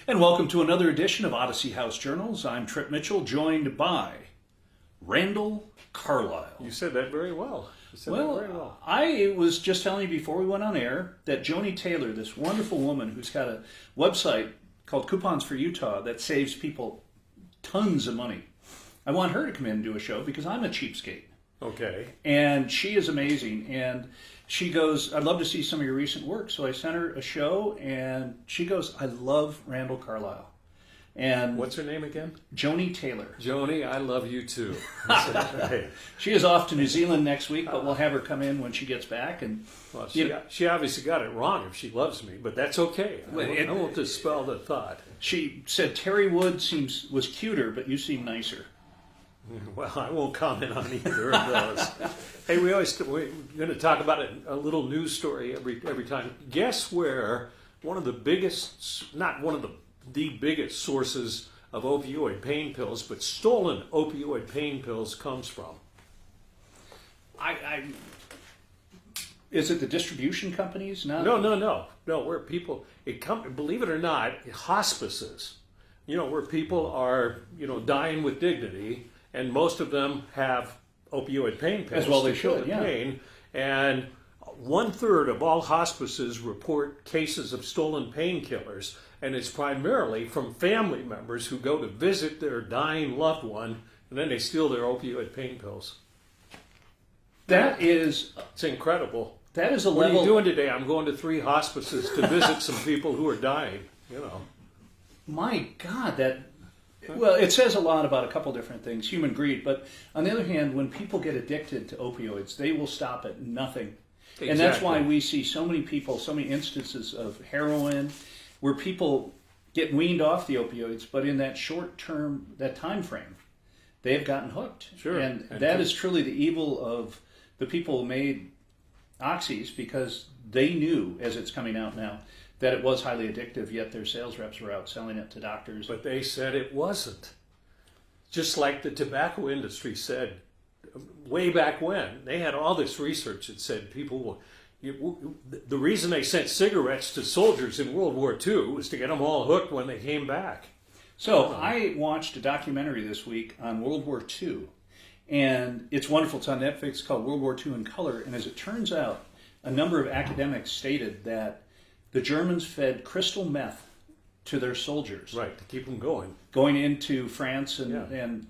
And welcome to another edition of Odyssey House Journals. I'm Tripp Mitchell, joined by Randall Carlisle. You said that very well. I was just telling you before we went on air that Joni Taylor, this wonderful woman who's got a website called Coupons for Utah that saves people tons of money. I want her to come in and do a show because I'm a cheapskate. Okay. And she is amazing. And she goes, I'd love to see some of your recent work. So I sent her a show, and she goes, I love Randall Carlisle. And what's her name again? Joni Taylor. Joni, I love you too. She is off to New Zealand next week, but we'll have her come in when she gets back. And well, she obviously got it wrong if she loves me, but that's okay. I won't dispel the thought. She said Terry Wood was cuter, but you seem nicer. Well, I won't comment on either of those. Hey, we're going to talk about a little news story every time. Guess where one of the biggest, not one of the biggest sources of opioid pain pills, but stolen opioid pain pills comes from? Is it the distribution companies? No. Where people, believe it or not, hospices. Where people are, dying with dignity. And most of them have opioid pain pills. As well they should, yeah. Pain. And 1/3 of all hospices report cases of stolen painkillers. And it's primarily from family members who go to visit their dying loved one, and then they steal their opioid pain pills. It's incredible. That is a level. What are you doing today? I'm going to 3 hospices to visit some people who are dying. My God, Well, it says a lot about a couple different things, human greed. But on the other hand, when people get addicted to opioids, they will stop at nothing. Exactly. And that's why we see so many instances of heroin where people get weaned off the opioids, but in that short term, that time frame, they have gotten hooked. Sure. And that is truly the evil of the people who made oxys, because they knew, as it's coming out now, that it was highly addictive, yet their sales reps were out selling it to doctors. But they said it wasn't. Just like the tobacco industry said way back when. They had all this research that said the reason they sent cigarettes to soldiers in World War II was to get them all hooked when they came back. So I watched a documentary this week on World War II, and it's wonderful. It's on Netflix, called World War II in Color. And as it turns out, a number of academics stated that the Germans fed crystal meth to their soldiers. Right, to keep them going. Going into France and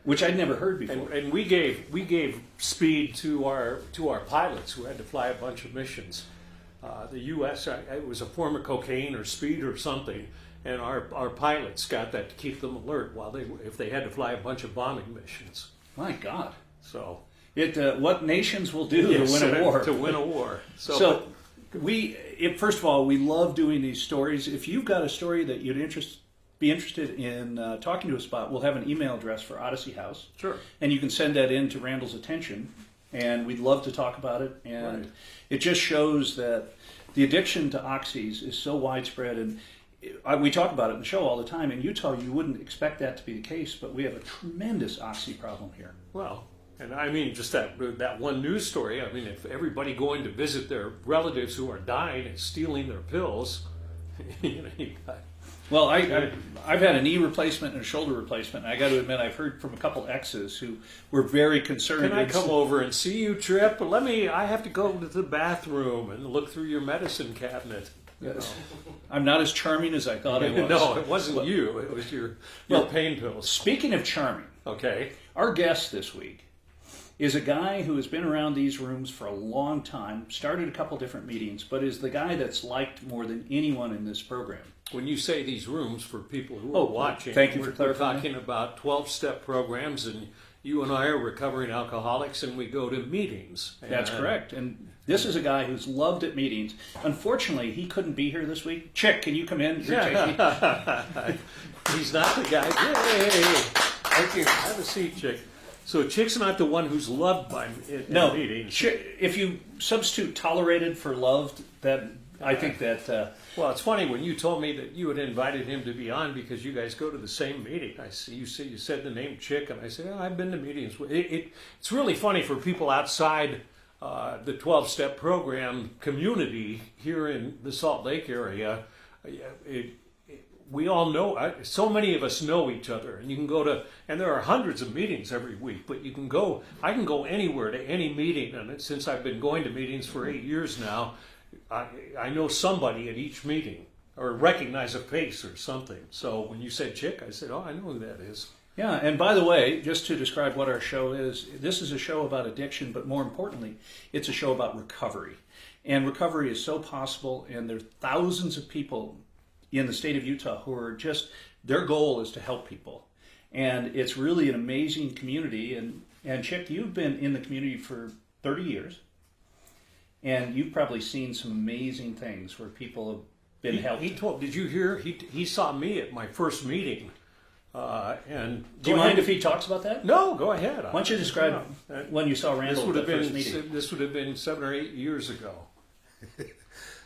which I'd never heard before. And we gave speed to our pilots who had to fly a bunch of missions. The U.S. It was a form of cocaine or speed or something, and our pilots got that to keep them alert if they had to fly a bunch of bombing missions. My God! So what nations will do to win a war? To win a war. First of all, we love doing these stories. If you've got a story that you'd be interested in talking to us about, we'll have an email address for Odyssey House. Sure. And you can send that in to Randall's attention, and we'd love to talk about it. And It just shows that the addiction to oxys is so widespread, and we talk about it in the show all the time. In Utah, you wouldn't expect that to be the case, but we have a tremendous oxy problem here. Well, and I mean, just that one news story, I mean, if everybody going to visit their relatives who are dying and stealing their pills, Well, I've had a knee replacement and a shoulder replacement, and I got to admit, I've heard from a couple exes who were very concerned. Can I come over and see you, Tripp? I have to go to the bathroom and look through your medicine cabinet. Yes. I'm not as charming as I thought I was. No, it wasn't you. It was your pain pills. Speaking of charming, okay, our guest this week is a guy who has been around these rooms for a long time, started a couple different meetings, but is the guy that's liked more than anyone in this program. When you say these rooms, for people who are watching, thank you for clarifying. We're talking about 12-step programs, and you and I are recovering alcoholics, and we go to meetings. That's correct. And this is a guy who's loved at meetings. Unfortunately, he couldn't be here this week. Chick, can you come in? He's not the guy. Yay! Thank you. Have a seat, Chick. So Chick's not the one who's loved by meetings. If you substitute tolerated for loved, I think that... Well, it's funny, when you told me that you had invited him to be on because you guys go to the same meeting, you said the name Chick, and I said, I've been to meetings. It's really funny for people outside the 12-step program community here in the Salt Lake area. we all know, so many of us know each other, and you can go to, and there are hundreds of meetings every week, but I can go anywhere to any meeting, and since I've been going to meetings for 8 years now, I know somebody at each meeting, or recognize a face or something. So when you said Chick, I said, oh, I know who that is. Yeah, and by the way, just to describe what our show is, this is a show about addiction, but more importantly, it's a show about recovery. And recovery is so possible, and there are thousands of people in the state of Utah who are just, their goal is to help people. And it's really an amazing community. And Chick, you've been in the community for 30 years, and you've probably seen some amazing things where people have been helped. Did you hear? He saw me at my first meeting. And do you mind if he talks about that? No, go ahead. Why don't you describe when you saw Randall at the first meeting? This would have been 7 or 8 years ago.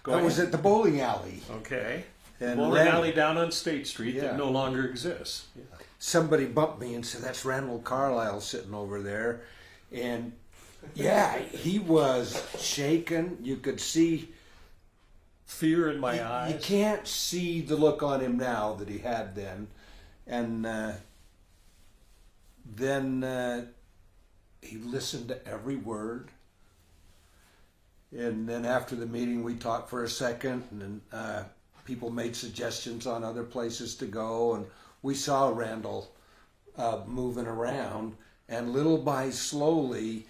I was at the bowling alley. Okay. And bowling alley down on State Street that no longer exists. Yeah. Somebody bumped me and said, "That's Randall Carlisle sitting over there." And yeah, he was shaken. You could see fear in my eyes. You can't see the look on him now that he had then. And then he listened to every word. And then after the meeting, we talked for a second, and then people made suggestions on other places to go. And we saw Randall moving around. And little by slowly,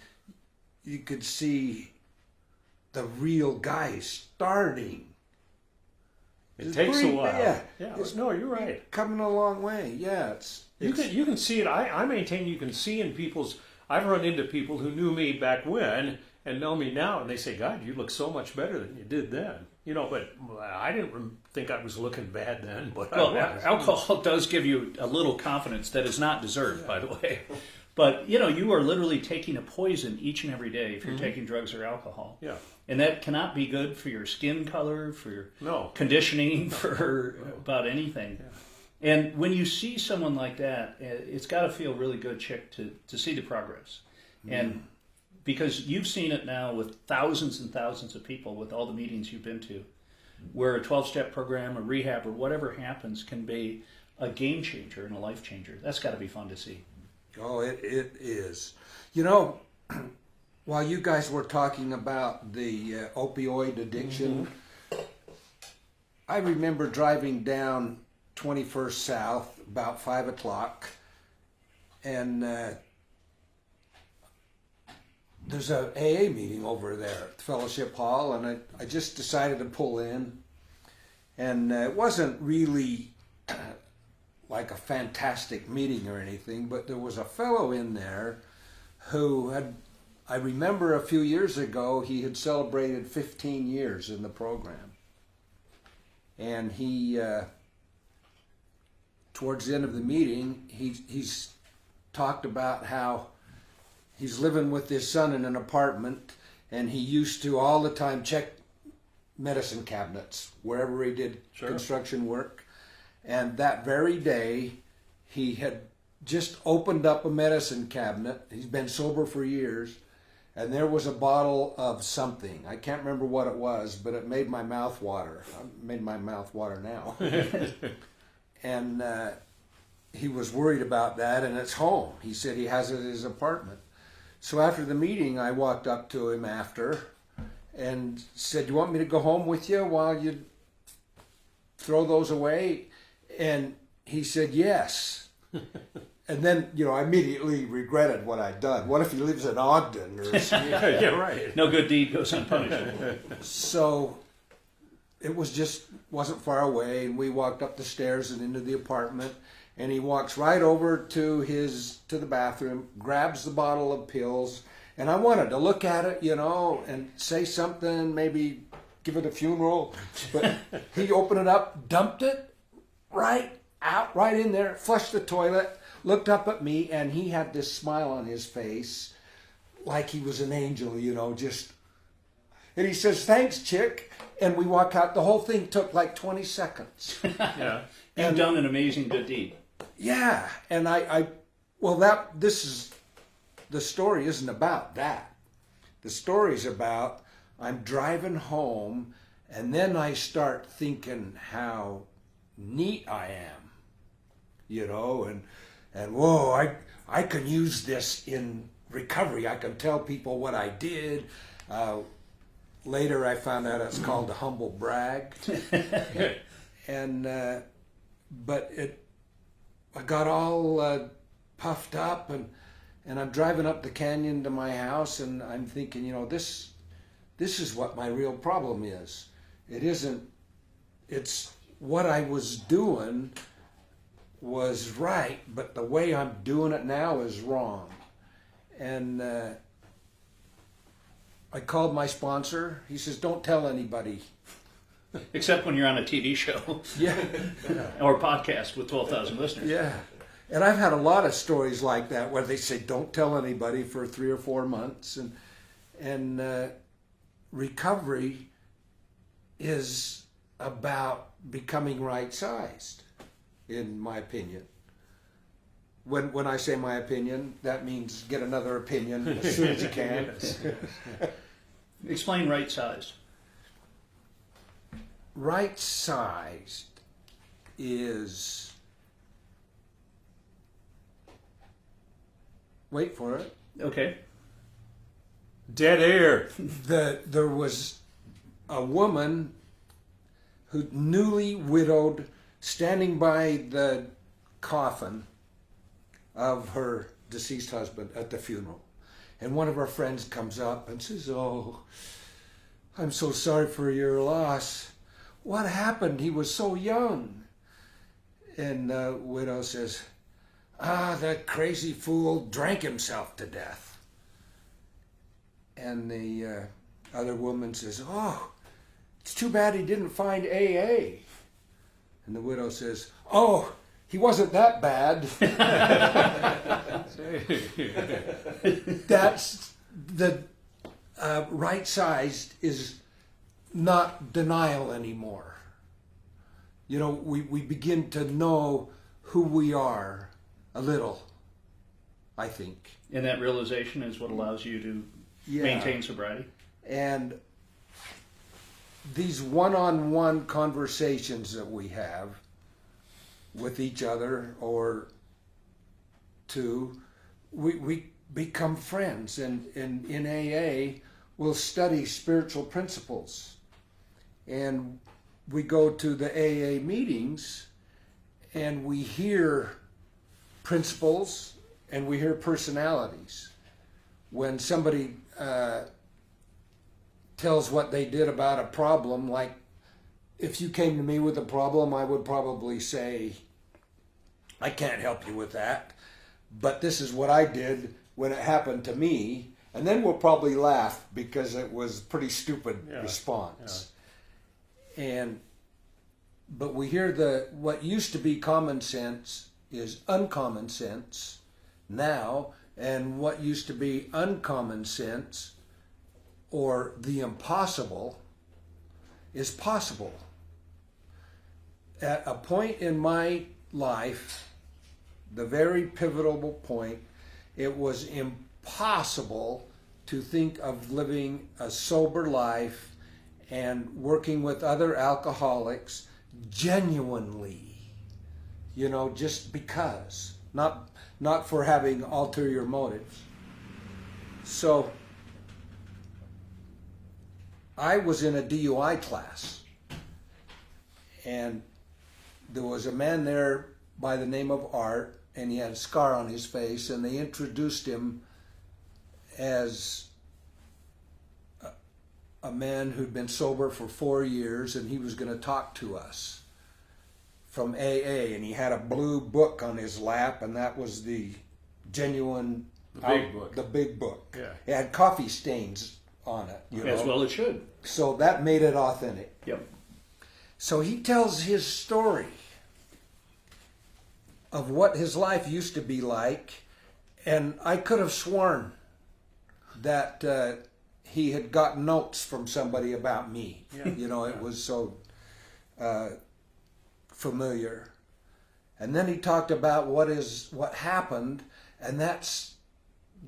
you could see the real guy starting. It takes a while. Yeah. No, you're right. Coming a long way. Yeah, you can see it. I maintain you can see in people's. I've run into people who knew me back when and know me now, and they say, "God, you look so much better than you did then." You know, but I didn't think I was looking bad then. But alcohol does give you a little confidence that is not deserved, by the way. But you are literally taking a poison each and every day if you're taking drugs or alcohol. Yeah. And that cannot be good for your skin color, for your conditioning, for about anything. Yeah. And when you see someone like that, it's got to feel really good, Chick, to see the progress. And because you've seen it now with thousands and thousands of people with all the meetings you've been to, where a 12-step program, a rehab, or whatever happens can be a game changer and a life changer. That's got to be fun to see. Oh, it is. While you guys were talking about the opioid addiction, I remember driving down 21st South about 5 o'clock, and there's a AA meeting over there at the Fellowship Hall, and I just decided to pull in, and it wasn't really like a fantastic meeting or anything, but there was a fellow in there who had, I remember a few years ago, he had celebrated 15 years in the program. And he, towards the end of the meeting, he's talked about how he's living with his son in an apartment, and he used to all the time check medicine cabinets wherever he did construction work. And that very day, he had just opened up a medicine cabinet. He's been sober for years. And there was a bottle of something. I can't remember what it was, but it made my mouth water. It made my mouth water now. And he was worried about that, and it's home. He said he has it in his apartment. So after the meeting, I walked up to him after and said, "You want me to go home with you while you throw those away?" And he said, "Yes." And then, I immediately regretted what I'd done. What if he lives in Ogden or something? Yeah, right. No good deed goes unpunished. So it wasn't far away, and we walked up the stairs and into the apartment, and he walks right over to the bathroom, grabs the bottle of pills, and I wanted to look at it, and say something, maybe give it a funeral, but he opened it up, dumped it right in there, flushed the toilet, looked up at me, and he had this smile on his face like he was an angel, and he says, "Thanks, Chick," and we walk out. The whole thing took like 20 seconds. Yeah. You've done an amazing good deed. Yeah, and the story isn't about that. The story's about I'm driving home, and then I start thinking how neat I am, and whoa, I can use this in recovery. I can tell people what I did. Later, I found out it's called a humble brag, and but I got all puffed up, and I'm driving up the canyon to my house, and I'm thinking, this is what my real problem is. It isn't. It's what I was doing was right, but the way I'm doing it now is wrong. And I called my sponsor. He says, "Don't tell anybody." Except when you're on a TV show Yeah. or podcast with 12,000 listeners. Yeah. And I've had a lot of stories like that where they say, "Don't tell anybody" for 3 or 4 months. And recovery is about becoming right-sized, in my opinion. When I say my opinion, that means get another opinion as soon as you can. Yes. Explain right-sized. Right-sized is, wait for it, Okay. Dead air. there was a woman who newly widowed, standing by the coffin of her deceased husband at the funeral. And one of her friends comes up and says, "Oh, I'm so sorry for your loss. What happened? He was so young." And the widow says, "That crazy fool drank himself to death." And the other woman says, "Oh, it's too bad he didn't find AA." And the widow says, "Oh, he wasn't that bad." That's the right-sized is not denial anymore. We begin to know who we are a little, I think. And that realization is what allows you to Yeah. maintain sobriety. And these one-on-one conversations that we have with each other or two, we become friends. And in AA, we'll study spiritual principles. And we go to the AA meetings and we hear principles and we hear personalities. When somebody tells what they did about a problem, like if you came to me with a problem, I would probably say, "I can't help you with that, but this is what I did when it happened to me." And then we'll probably laugh because it was a pretty stupid response. But we hear what used to be common sense is uncommon sense now, and what used to be uncommon sense or the impossible is possible. At a point in my life, the very pivotal point, it was impossible to think of living a sober life and working with other alcoholics genuinely, just because, not for having ulterior motives. So I was in a DUI class, and there was a man there by the name of Art, and he had a scar on his face, and they introduced him as a man who'd been sober for 4 years, and he was going to talk to us from AA, and he had a blue book on his lap, and that was the genuine... big book. The big book. Yeah. It had coffee stains on it. As well it should. So that made it authentic. Yep. So he tells his story of what his life used to be like, and I could have sworn that he had gotten notes from somebody about me. Yeah. It was so familiar. And then he talked about what happened, and that's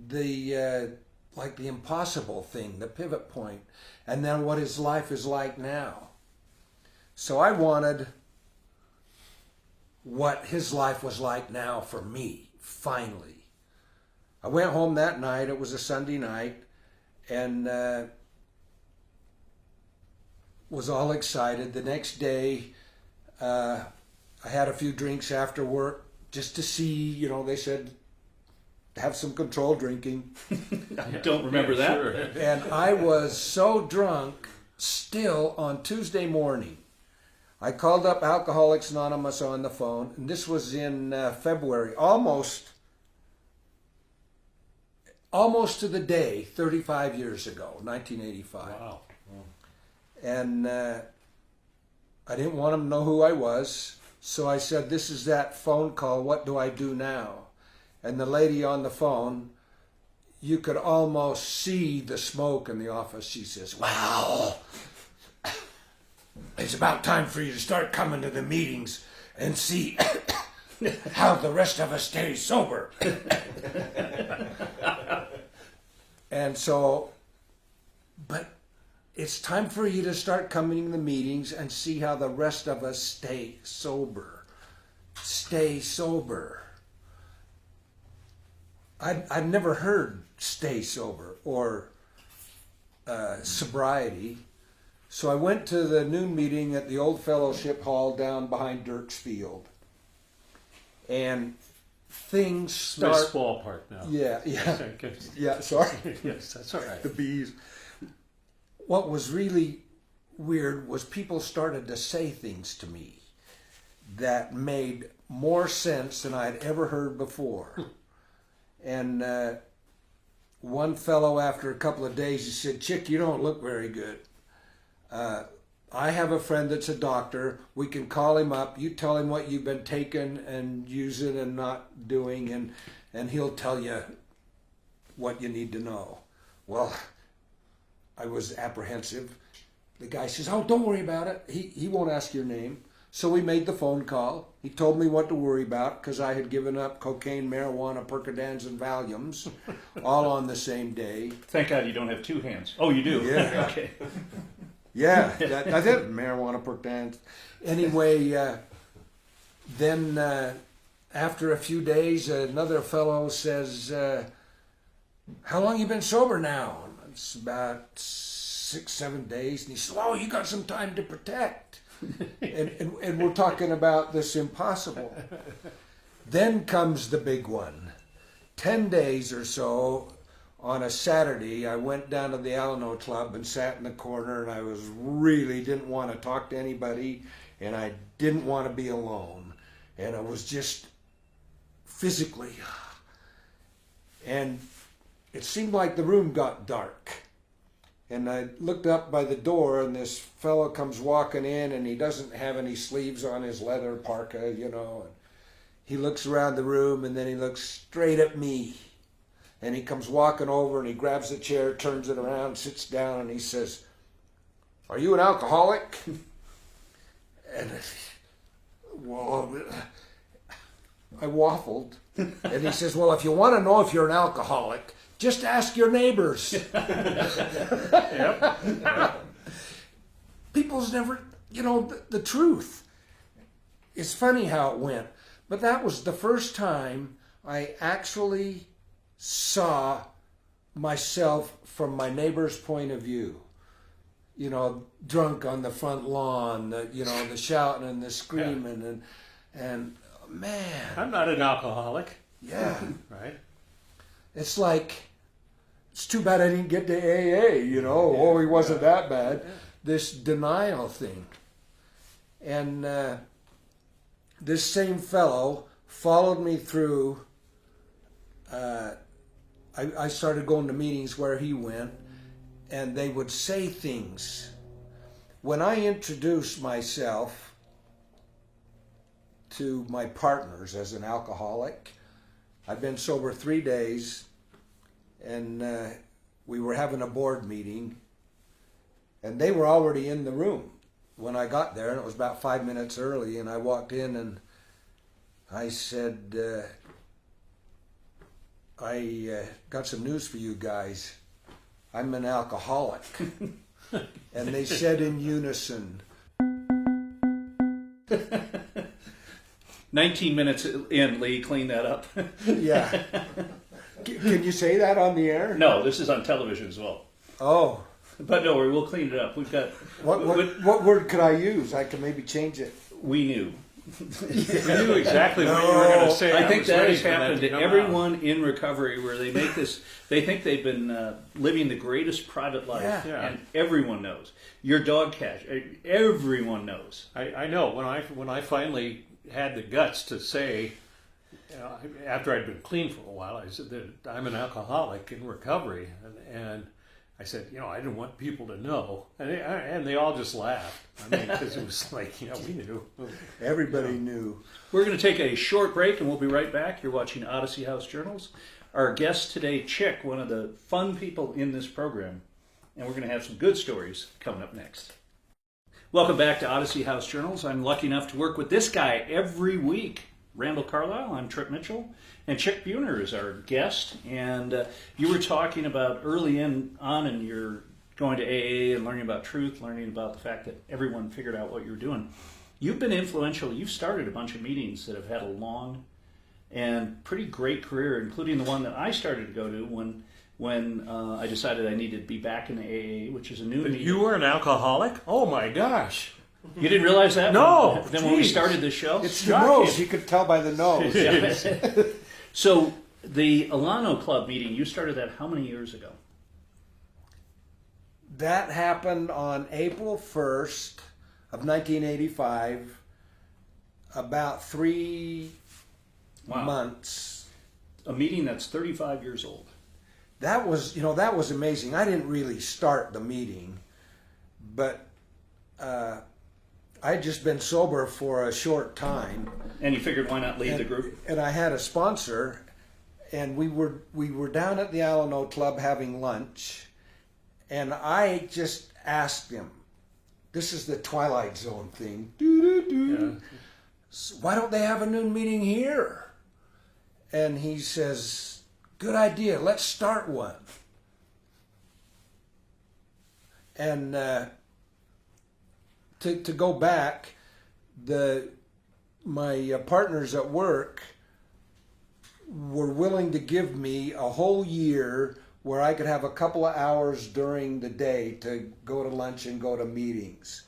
the the impossible thing, the pivot point, and then what his life is like now. So I wanted what his life was like now for me, finally. I went home that night. It was a Sunday night, and was all excited. The next day, I had a few drinks after work just to see, they said, have some controlled drinking. I don't remember that. Sure. And I was so drunk still on Tuesday morning. I called up Alcoholics Anonymous on the phone, and this was in February, almost to the day, 35 years ago, 1985. Wow. And I didn't want them to know who I was, so I said, this is that phone call, what do I do now? And the lady on the phone, you could almost see the smoke in the office. She says, well, it's about time for you to start coming to the meetings and see how the rest of us stay sober. And so, but it's time for you to start coming to the meetings and see how the rest of us stay sober. Stay sober. I'd never heard stay sober or sobriety. So I went to the noon meeting at the old fellowship hall down behind Dirk's Field. And things start... Nice ballpark now. Yeah. Okay. Yeah, sorry. Yes, that's all right. The bees. What was really weird was people started to say things to me that made more sense than I'd ever heard before. And one fellow, after a couple of days, he said, Chick, you don't look very good. I have a friend that's a doctor. We can call him up. You tell him what you've been taking and using and not doing, and he'll tell you what you need to know. Well, I was apprehensive. The guy says, oh, don't worry about it. He won't ask your name. So we made the phone call. He told me what to worry about because I had given up cocaine, marijuana, Percodans, and Valiums all on the same day. Thank God you don't have two hands. Oh, you do? Yeah. Okay. Yeah, that's it. Marijuana, Percodans. Anyway, then after a few days, another fellow says, how long you been sober now? It's about 6-7 days. And he says, oh, you got some time to protect. and we're talking about this impossible. Then comes the big one. 10 days or so, on a Saturday, I went down to the Olano Club and sat in the corner, and I didn't want to talk to anybody, and I didn't want to be alone. And I was just physically, and it seemed like the room got dark. And I looked up by the door, and this fellow comes walking in, and he doesn't have any sleeves on his leather parka, And he looks around the room, and then he looks straight at me. And he comes walking over, and he grabs the chair, turns it around, sits down, and he says, are you an alcoholic? And well, I waffled. And he says, well, if you want to know if you're an alcoholic, just ask your neighbors. Yep. People's never, the truth. It's funny how it went. But that was the first time I actually saw myself from my neighbor's point of view. Drunk on the front lawn, the shouting and the screaming and man. I'm not an alcoholic. Yeah. Right. It's like, it's too bad I didn't get to AA, Oh, he wasn't that bad. Yeah. This denial thing. And this same fellow followed me through. I started going to meetings where he went, and they would say things. When I introduced myself to my partners as an alcoholic, I'd been sober 3 days, and we were having a board meeting, and they were already in the room when I got there, and it was about 5 minutes early, and I walked in, and I said, I got some news for you guys. I'm an alcoholic. And they said in unison, 19 minutes in, Lee, clean that up. Yeah. Can you say that on the air? No, this is on television as well. Oh. But no, we'll clean it up. We've got... What word could I use? I can maybe change it. We knew. We knew exactly what you were going to say. I think was that waiting has for that happened to to come everyone in recovery where they make this, they think they've been living the greatest private life. Yeah. And everyone knows. Your dog catch, everyone knows. I know. When I finally had the guts to say, after I'd been clean for a while, I said that I'm an alcoholic in recovery. And I said, I didn't want people to know. And they all just laughed. I mean, because it was like, we knew. Everybody knew. We're going to take a short break and we'll be right back. You're watching Odyssey House Journals. Our guest today, Chick, one of the fun people in this program. And we're going to have some good stories coming up next. Welcome back to Odyssey House Journals. I'm lucky enough to work with this guy every week. Randall Carlisle, I'm Tripp Mitchell, and Chick Buhner is our guest. And you were talking about early on in your going to AA and learning about truth, learning about the fact that everyone figured out what you were doing. You've been influential. You've started a bunch of meetings that have had a long and pretty great career, including the one that I started to go to when I decided I needed to be back in the AA, which is a new meeting. You were an alcoholic? Oh my gosh. You didn't realize that? No. Then when we started this show? It's the nose. You could tell by the nose. So the Olano Club meeting, you started that how many years ago? That happened on April 1st of 1985, about 3 months. A meeting that's 35 years old. That was amazing. I didn't really start the meeting, but I'd just been sober for a short time. And you figured why not lead the group? And I had a sponsor, and we were down at the Olano Club having lunch, and I just asked him, this is the Twilight Zone thing, yeah. Why don't they have a noon meeting here? And he says, good idea, let's start one. And to go back, my partners at work were willing to give me a whole year where I could have a couple of hours during the day to go to lunch and go to meetings.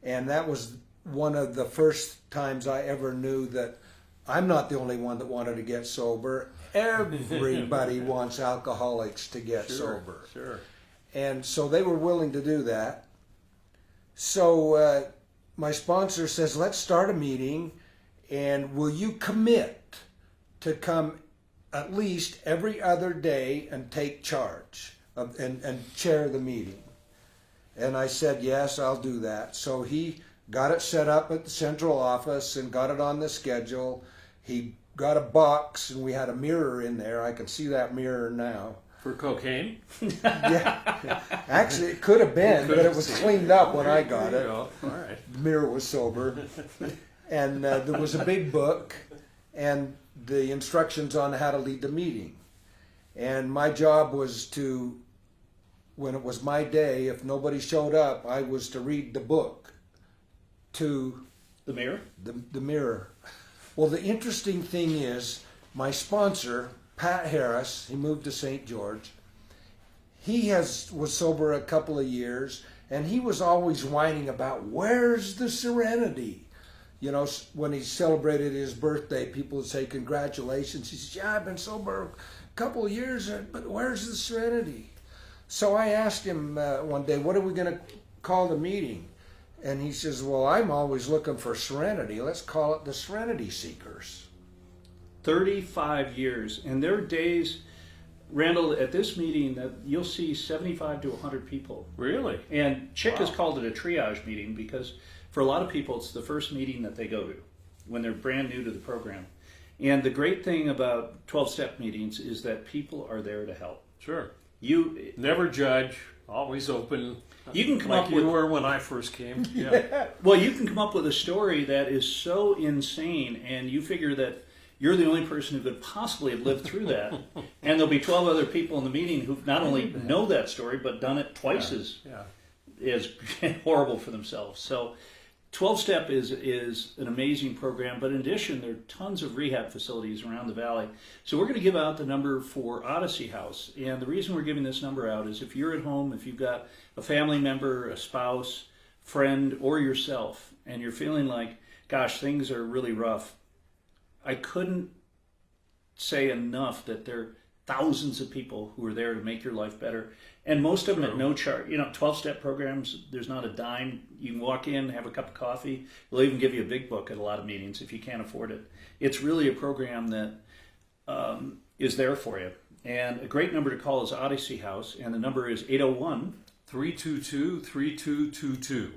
And that was one of the first times I ever knew that I'm not the only one that wanted to get sober. Everybody wants alcoholics to get sober. Sure. And so they were willing to do that. So my sponsor says, let's start a meeting, and will you commit to come at least every other day and take charge and chair the meeting? And I said, yes, I'll do that. So he got it set up at the central office and got it on the schedule. He got a box, and we had a mirror in there. I can see that mirror now. For cocaine? Yeah. Actually, it could have been, but it was cleaned up when I got it. All right. The mirror was sober. And there was a big book and the instructions on how to lead the meeting. And my job was to, when it was my day, if nobody showed up, I was to read the book to The mirror? the mirror. Well, the interesting thing is, my sponsor, Pat Harris, he moved to St. George. He was sober a couple of years, and he was always whining about, where's the serenity? You know, when he celebrated his birthday, people would say, congratulations. He says, yeah, I've been sober a couple of years, but where's the serenity? So I asked him one day, what are we going to call the meeting? And he says, well, I'm always looking for serenity. Let's call it the Serenity Seekers. 35 years. And there are days, Randall, at this meeting that you'll see 75 to 100 people. Really? And Chick has called it a triage meeting because for a lot of people it's the first meeting that they go to when they're brand new to the program. And the great thing about 12-step meetings is that people are there to help. Sure. You never judge, always open. You can come like up you with, were when I first came. Yeah. Well, you can come up with a story that is so insane, and you figure that you're the only person who could possibly have lived through that. And there'll be 12 other people in the meeting who not only know that story, but done it twice as horrible for themselves. So 12-step is an amazing program, but in addition, there are tons of rehab facilities around the valley. So we're going to give out the number for Odyssey House. And the reason we're giving this number out is if you're at home, if you've got a family member, a spouse, friend, or yourself, and you're feeling like, gosh, things are really rough, I couldn't say enough that there are thousands of people who are there to make your life better. And most of them at no charge. 12-step programs, there's not a dime. You can walk in, have a cup of coffee. They'll even give you a big book at a lot of meetings if you can't afford it. It's really a program that is there for you. And a great number to call is Odyssey House, and the number is 801-322-3222.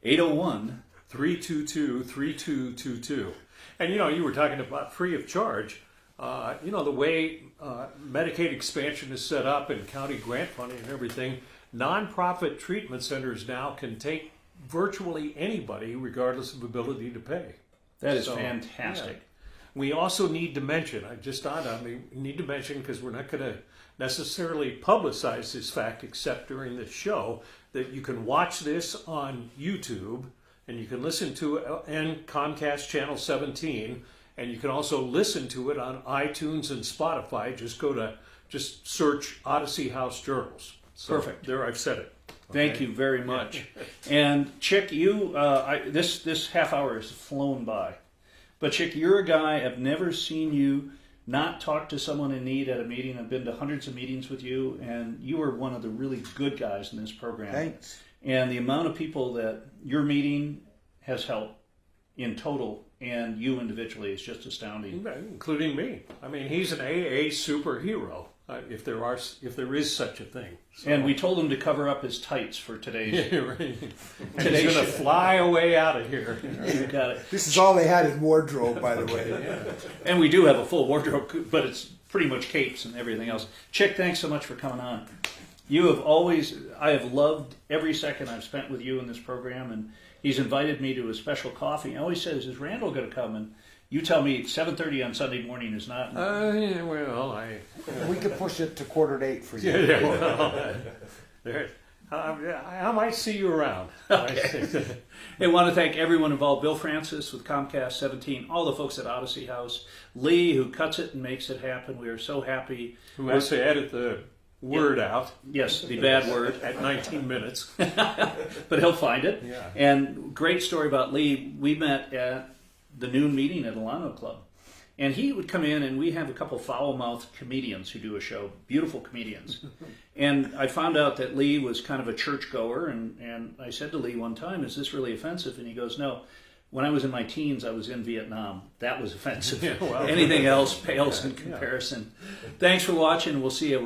801-322-3222. And you were talking about free of charge. The way Medicaid expansion is set up and county grant funding and everything, nonprofit treatment centers now can take virtually anybody regardless of ability to pay. That is fantastic. Yeah. We also need to mention, I just thought on me, need to mention, because we're not going to necessarily publicize this fact except during this show, that you can watch this on YouTube and you can listen to it on Comcast Channel 17. And you can also listen to it on iTunes and Spotify. Just search Odyssey House Journals. So perfect. There, I've said it. Thank you very much. And Chick, this half hour has flown by. But Chick, you're a guy, I've never seen you not talk to someone in need at a meeting. I've been to hundreds of meetings with you, and you are one of the really good guys in this program. Thanks. And the amount of people that your meeting has helped in total, and you individually, is just astounding. Including me. I mean, he's an AA superhero, if there is such a thing. So. And we told him to cover up his tights for today's. Yeah, right. He's going to fly away out of here. You got it. This is all they had in wardrobe, by the way. Yeah. And we do have a full wardrobe, but it's pretty much capes and everything else. Chick, thanks so much for coming on. I have loved every second I've spent with you in this program, and he's invited me to a special coffee. He always says, is Randall going to come? And you tell me 7:30 on Sunday morning is not. We could push it to 7:45 for you. I might see you around. Okay. I want to thank everyone involved. Bill Francis with Comcast 17, all the folks at Odyssey House, Lee who cuts it and makes it happen. We are so happy. Who has to edit the word out. Yes, the bad word. At 19 minutes. But he'll find it. Yeah. And great story about Lee. We met at the noon meeting at Olano Club. And he would come in, and we have a couple foul-mouthed comedians who do a show, beautiful comedians. And I found out that Lee was kind of a churchgoer, and I said to Lee one time, is this really offensive? And he goes, no. When I was in my teens, I was in Vietnam. That was offensive. Yeah, well, anything else pales in comparison. Thanks for watching. We'll see you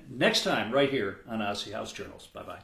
next time right here on Odyssey House Journals. Bye-bye.